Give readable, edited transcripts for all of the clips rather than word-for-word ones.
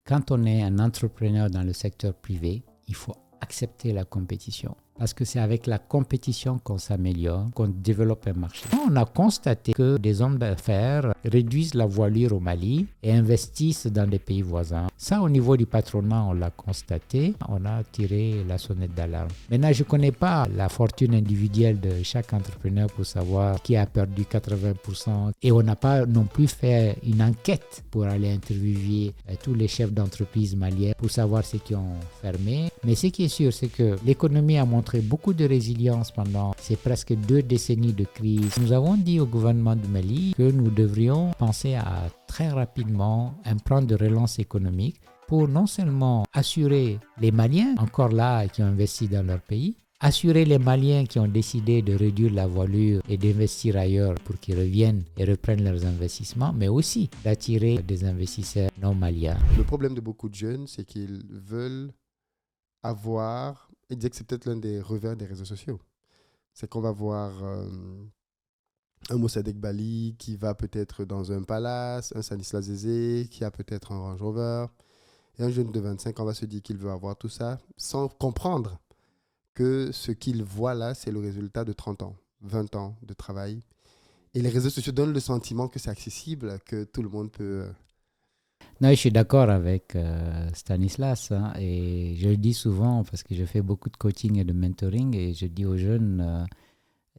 quand on est un entrepreneur dans le secteur privé, il faut accepter la compétition. Parce que c'est avec la compétition qu'on s'améliore, qu'on développe un marché. On a constaté que des hommes d'affaires réduisent la voilure au Mali et investissent dans des pays voisins. Ça, au niveau du patronat, on l'a constaté. On a tiré la sonnette d'alarme. Maintenant, je ne connais pas la fortune individuelle de chaque entrepreneur pour savoir qui a perdu 80%. Et on n'a pas non plus fait une enquête pour aller interviewer tous les chefs d'entreprise maliens pour savoir ceux qui ont fermé. Mais ce qui est sûr, c'est que l'économie a montré beaucoup de résilience pendant ces presque 2 décennies de crise. Nous avons dit au gouvernement du Mali que nous devrions penser à très rapidement un plan de relance économique pour non seulement assurer les Maliens encore là qui ont investi dans leur pays, assurer les Maliens qui ont décidé de réduire la voilure et d'investir ailleurs pour qu'ils reviennent et reprennent leurs investissements, mais aussi d'attirer des investisseurs non maliens. Le problème de beaucoup de jeunes, c'est qu'ils veulent avoir, il disait que c'est peut-être l'un des revers des réseaux sociaux. C'est qu'on va voir un Mossadegh Bali qui va peut-être dans un palace, un Stanislas Zézé qui a peut-être un Range Rover, et un jeune de 25 ans va se dire qu'il veut avoir tout ça sans comprendre que ce qu'il voit là, c'est le résultat de 30 ans, 20 ans de travail. Et les réseaux sociaux donnent le sentiment que c'est accessible, que tout le monde peut... Non, je suis d'accord avec Stanislas, hein, et je le dis souvent parce que je fais beaucoup de coaching et de mentoring et je dis aux jeunes,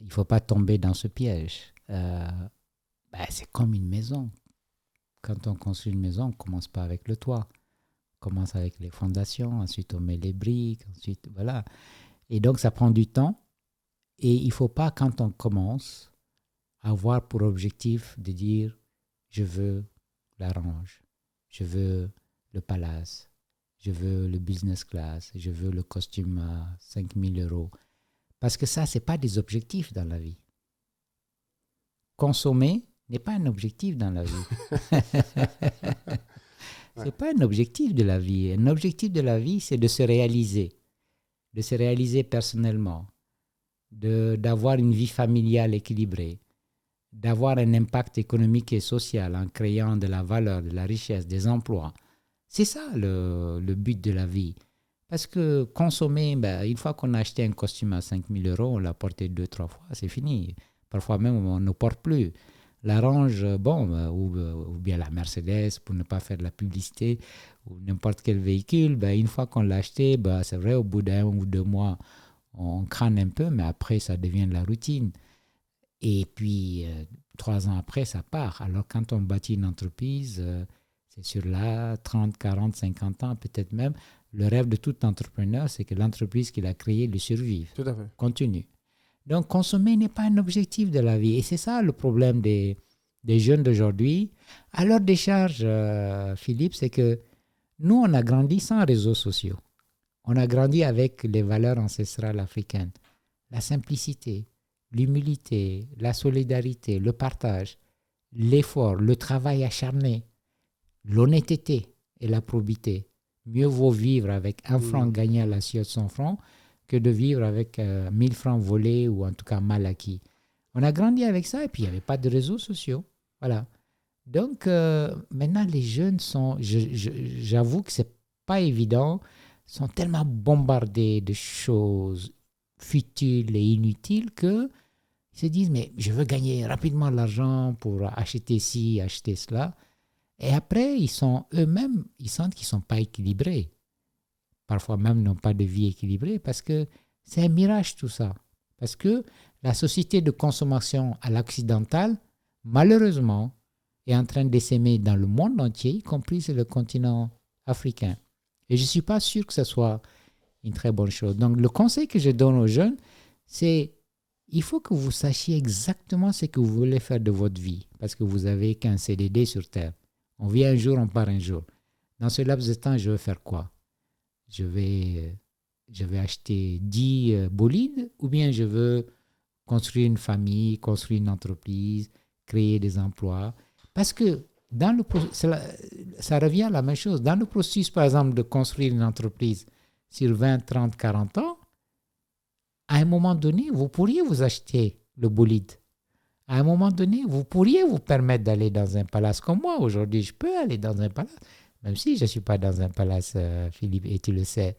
il ne faut pas tomber dans ce piège. C'est comme une maison. Quand on construit une maison, on ne commence pas avec le toit. On commence avec les fondations, ensuite on met les briques, ensuite voilà. Et donc ça prend du temps et il ne faut pas quand on commence avoir pour objectif de dire je veux la range. Je veux le palace, je veux le business class, je veux le costume à 5 000 €. Parce que ça, ce n'est pas des objectifs dans la vie. Consommer n'est pas un objectif dans la vie. Ce n'est pas un objectif de la vie. Un objectif de la vie, c'est de se réaliser personnellement, d'avoir une vie familiale équilibrée, d'avoir un impact économique et social en créant de la valeur, de la richesse, des emplois. C'est ça le but de la vie. Parce que consommer, une fois qu'on a acheté un costume à 5 000 €, on l'a porté 2-3 fois, c'est fini. Parfois même, on ne porte plus. La Range, ou bien la Mercedes, pour ne pas faire de la publicité, ou n'importe quel véhicule, une fois qu'on l'a acheté, c'est vrai, au bout d'1 ou 2 mois, on crâne un peu, mais après, ça devient de la routine. Et puis, 3 ans après, ça part. Alors, quand on bâtit une entreprise, c'est sur là, 30, 40, 50 ans, peut-être même. Le rêve de tout entrepreneur, c'est que l'entreprise qu'il a créée lui survive. Tout à fait. Continue. Donc, consommer n'est pas un objectif de la vie. Et c'est ça le problème des jeunes d'aujourd'hui. À leur décharge, Philippe, c'est que nous, on a grandi sans réseaux sociaux. On a grandi avec les valeurs ancestrales africaines. La simplicité, l'humilité, la solidarité, le partage, l'effort, le travail acharné, l'honnêteté et la probité. Mieux vaut vivre avec 1 franc gagné à la sueur de 100 francs que de vivre avec 1000 francs volés ou en tout cas mal acquis. On a grandi avec ça et puis il n'y avait pas de réseaux sociaux. Voilà. Donc maintenant les jeunes sont, j'avoue que c'est pas évident, sont tellement bombardés de choses futiles et inutiles que ils se disent mais je veux gagner rapidement l'argent pour acheter ci, acheter cela. Et après, ils sentent qu'ils ne sont pas équilibrés. Parfois même, n'ont pas de vie équilibrée parce que c'est un mirage tout ça. Parce que la société de consommation à l'occidental, malheureusement, est en train d'essaimer dans le monde entier, y compris sur le continent africain. Et je ne suis pas sûr que ce soit une très bonne chose. Donc, le conseil que je donne aux jeunes, c'est il faut que vous sachiez exactement ce que vous voulez faire de votre vie parce que vous n'avez qu'un CDD sur Terre. On vit un jour, on part un jour. Dans ce laps de temps, je veux faire quoi? Je vais acheter 10 bolides ou bien je veux construire une famille, construire une entreprise, créer des emplois. Parce que ça revient à la même chose. Dans le processus, par exemple, de construire une entreprise sur 20, 30, 40 ans, à un moment donné, vous pourriez vous acheter le bolide. À un moment donné, vous pourriez vous permettre d'aller dans un palace comme moi. Aujourd'hui, je peux aller dans un palace. même si je ne suis pas dans un palace, Philippe, et tu le sais.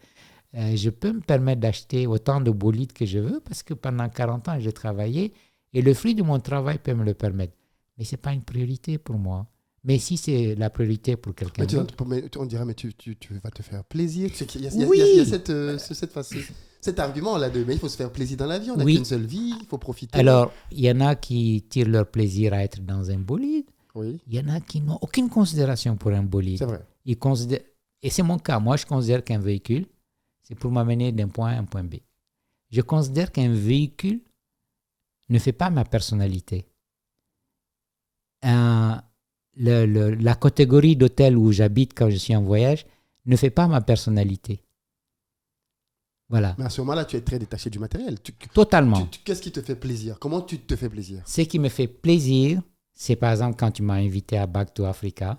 Je peux me permettre d'acheter autant de bolides que je veux parce que pendant 40 ans, j'ai travaillé et le fruit de mon travail peut me le permettre. Mais ce n'est pas une priorité pour moi. Mais si c'est la priorité pour quelqu'un d'autre. On dirait, mais tu vas te faire plaisir. Tu sais qu'il y a, Oui, cet argument-là de, mais il faut se faire plaisir dans la vie. On n'a oui. qu'une seule vie, il faut profiter. Alors, il y en a qui tirent leur plaisir à être dans un bolide. Oui, Il y en a qui n'ont aucune considération pour un bolide. c'est vrai. Ils considèrent, et c'est mon cas. Moi, je considère qu'un véhicule, c'est pour m'amener d'un point A à un point B. Je considère qu'un véhicule ne fait pas ma personnalité. La catégorie d'hôtel où j'habite quand je suis en voyage ne fait pas ma personnalité. Voilà. Mais à ce moment-là, tu es très détaché du matériel. Totalement. Qu'est-ce qui te fait plaisir? Comment tu te fais plaisir? Ce qui me fait plaisir, c'est par exemple quand tu m'as invité à Back to Africa,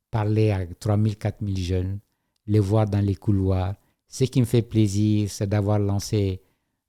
parler à 3000, 4000 jeunes, les voir dans les couloirs. Ce qui me fait plaisir, c'est d'avoir lancé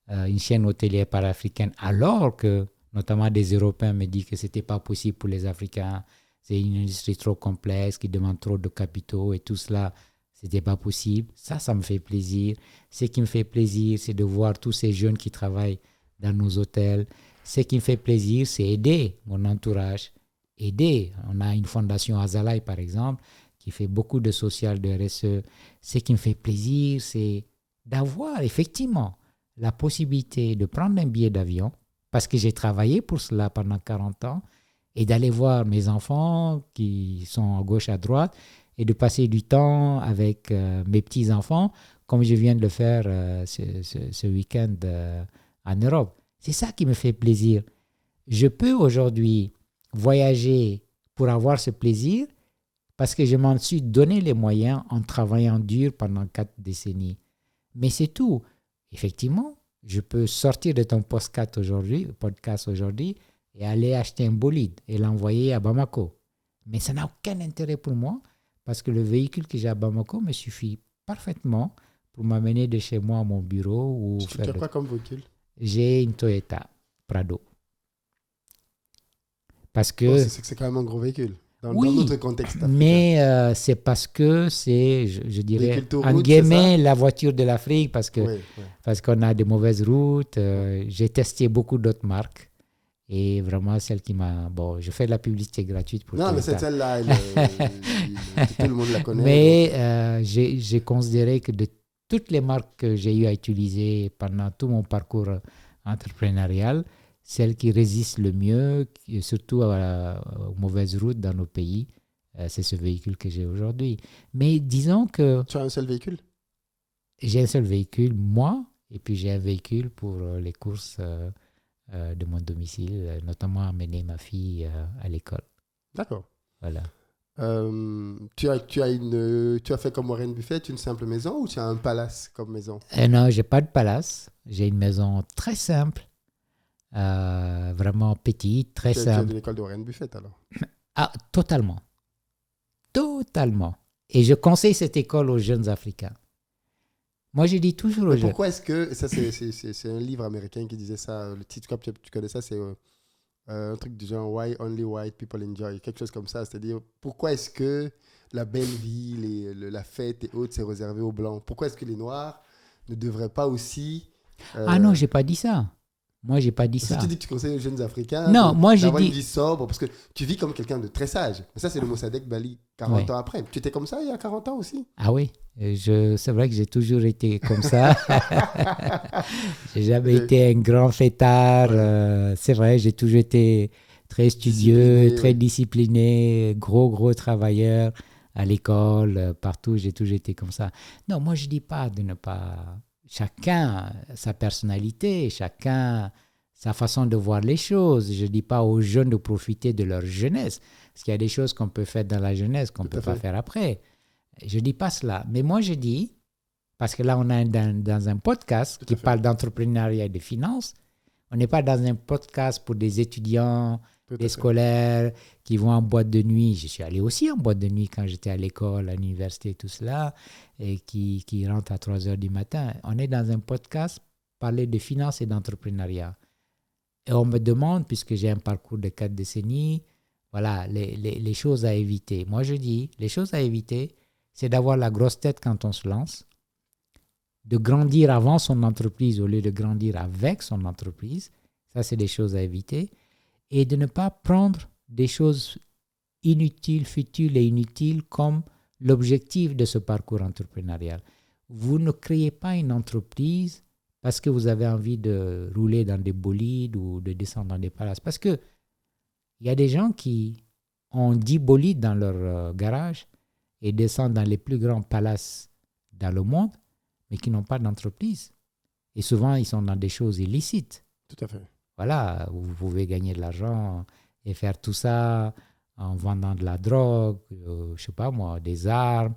une chaîne hôtelière panafricaine alors que, notamment des Européens me disent que ce n'était pas possible pour les Africains. C'est une industrie trop complexe qui demande trop de capitaux et tout cela, ce n'était pas possible. Ça me fait plaisir. Ce qui me fait plaisir, c'est de voir tous ces jeunes qui travaillent dans nos hôtels. Ce qui me fait plaisir, c'est aider mon entourage. Aider. On a une fondation Azalai, par exemple, qui fait beaucoup de social, de RSE. Ce qui me fait plaisir, c'est d'avoir effectivement la possibilité de prendre un billet d'avion, parce que j'ai travaillé pour cela pendant 40 ans, et d'aller voir mes enfants qui sont à gauche, à droite, et de passer du temps avec mes petits-enfants, comme je viens de le faire ce week-end en Europe. C'est ça qui me fait plaisir. Je peux aujourd'hui voyager pour avoir ce plaisir parce que je m'en suis donné les moyens en travaillant dur pendant 4 décennies. Mais c'est tout. Effectivement, je peux sortir de ton podcast aujourd'hui et aller acheter un bolide et l'envoyer à Bamako. Mais ça n'a aucun intérêt pour moi parce que le véhicule que j'ai à Bamako me suffit parfaitement pour m'amener de chez moi à mon bureau. Tu as quoi comme véhicule? J'ai une Toyota Prado. Parce que... Oh, c'est quand même un gros véhicule. Dans notre contexte africain. Mais c'est parce que c'est, je dirais, en route, guillemets, la voiture de l'Afrique, parce que oui. parce qu'on a de mauvaises routes. J'ai testé beaucoup d'autres marques. Et vraiment, celle qui m'a... Bon, je fais de la publicité gratuite pour Non, mais c'est celle-là, tout le monde la connaît. Mais j'ai considéré que de toutes les marques que j'ai eu à utiliser pendant tout mon parcours entrepreneurial, celle qui résiste le mieux, surtout aux mauvaises routes dans nos pays, c'est ce véhicule que j'ai aujourd'hui. Mais disons que... Tu as un seul véhicule? J'ai un seul véhicule, moi, et puis j'ai un véhicule pour les courses de mon domicile, notamment amener ma fille à l'école. D'accord. Voilà. Tu as fait comme Warren Buffett, une simple maison, ou tu as un palace comme maison? Non, j'ai pas de palace. J'ai une maison très simple. Vraiment petite, très simple. Tu as de l'école de Warren Buffett alors? Ah, totalement. Totalement. Et je conseille cette école aux jeunes Africains. Moi, je dis toujours aux jeunes. Pourquoi est-ce que... Ça, c'est un livre américain qui disait ça. Le titre, tu connais ça, c'est un truc du genre « Why only white people enjoy ?» Quelque chose comme ça. C'est-à-dire, pourquoi est-ce que la belle vie, la fête et autres, c'est réservé aux Blancs? Pourquoi est-ce que les Noirs ne devraient pas aussi... Ah non, j'ai pas dit ça. Moi, j'ai pas dit ça. Si tu dis que tu conseilles aux jeunes Africains d'avoir une vie sobre, parce que tu vis comme quelqu'un de très sage. Mais ça, c'est le Mossadegh Bali, 40 ans après. Tu étais comme ça il y a 40 ans aussi? Ah oui, c'est vrai que j'ai toujours été comme ça. J'ai jamais été un grand fêtard. C'est vrai, j'ai toujours été très studieux, très discipliné, gros travailleur à l'école, partout. J'ai toujours été comme ça. Non, moi, je dis pas de ne pas... Chacun sa personnalité, chacun sa façon de voir les choses. Je ne dis pas aux jeunes de profiter de leur jeunesse, parce qu'il y a des choses qu'on peut faire dans la jeunesse qu'on ne peut pas faire après. Je ne dis pas cela. Mais moi, je dis, parce que là, on est dans un podcast qui parle d'entrepreneuriat et de finances. On n'est pas dans un podcast pour des étudiants, des scolaires qui vont en boîte de nuit. Je suis allé aussi en boîte de nuit quand j'étais à l'école, à l'université, tout cela, et qui rentrent à 3 heures du matin. On est dans un podcast parler de finances et d'entrepreneuriat. Et on me demande, puisque j'ai un parcours de 4 décennies, voilà, les choses à éviter. Moi, je dis, les choses à éviter, c'est d'avoir la grosse tête quand on se lance, de grandir avant son entreprise au lieu de grandir avec son entreprise. Ça, c'est des choses à éviter. Et de ne pas prendre des choses inutiles, futiles et inutiles comme l'objectif de ce parcours entrepreneurial. Vous ne créez pas une entreprise parce que vous avez envie de rouler dans des bolides ou de descendre dans des palaces. Parce que il y a des gens qui ont 10 bolides dans leur garage et descendent dans les plus grands palaces dans le monde, mais qui n'ont pas d'entreprise. Et souvent, ils sont dans des choses illicites. Tout à fait. Voilà, vous pouvez gagner de l'argent et faire tout ça en vendant de la drogue, je ne sais pas moi, des armes,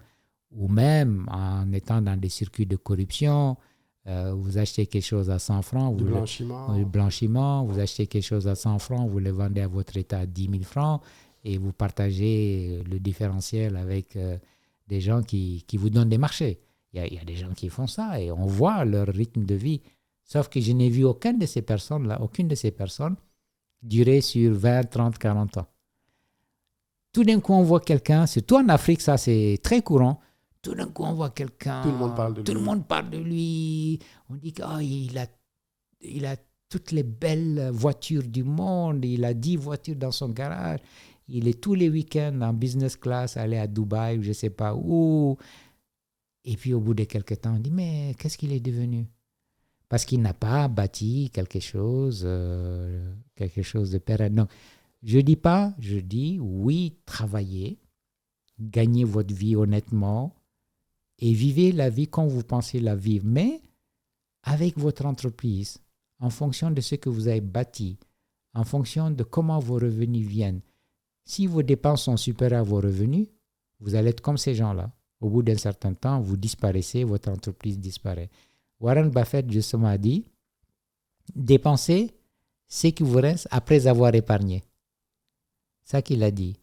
ou même en étant dans des circuits de corruption. Vous achetez quelque chose à 100 francs. Du blanchiment. Blanchiment, vous achetez quelque chose à 100 francs, vous le vendez à votre État à 10 000 francs et vous partagez le différentiel avec des gens qui vous donnent des marchés. Il y a des gens qui font ça et on voit leur rythme de vie. Sauf que je n'ai vu aucune de ces personnes durer sur 20, 30, 40 ans. Tout d'un coup, on voit quelqu'un, surtout en Afrique, ça c'est très courant. Tout d'un coup, on voit quelqu'un. Tout le monde parle de lui. Tout le monde parle de lui. On dit qu'il a toutes les belles voitures du monde. Il a 10 voitures dans son garage. Il est tous les week-ends en business class, aller à Dubaï ou je ne sais pas où. Et puis, au bout de quelques temps, on dit, mais qu'est-ce qu'il est devenu? Parce qu'il n'a pas bâti quelque chose de pérenne. Donc, je dis oui, travaillez, gagnez votre vie honnêtement et vivez la vie comme vous pensez la vivre, mais avec votre entreprise, en fonction de ce que vous avez bâti, en fonction de comment vos revenus viennent. Si vos dépenses sont supérieures à vos revenus, vous allez être comme ces gens-là. Au bout d'un certain temps, vous disparaissez, votre entreprise disparaît. Warren Buffett, justement, a dit « Dépensez ce qui vous reste après avoir épargné ». C'est ça qu'il a dit.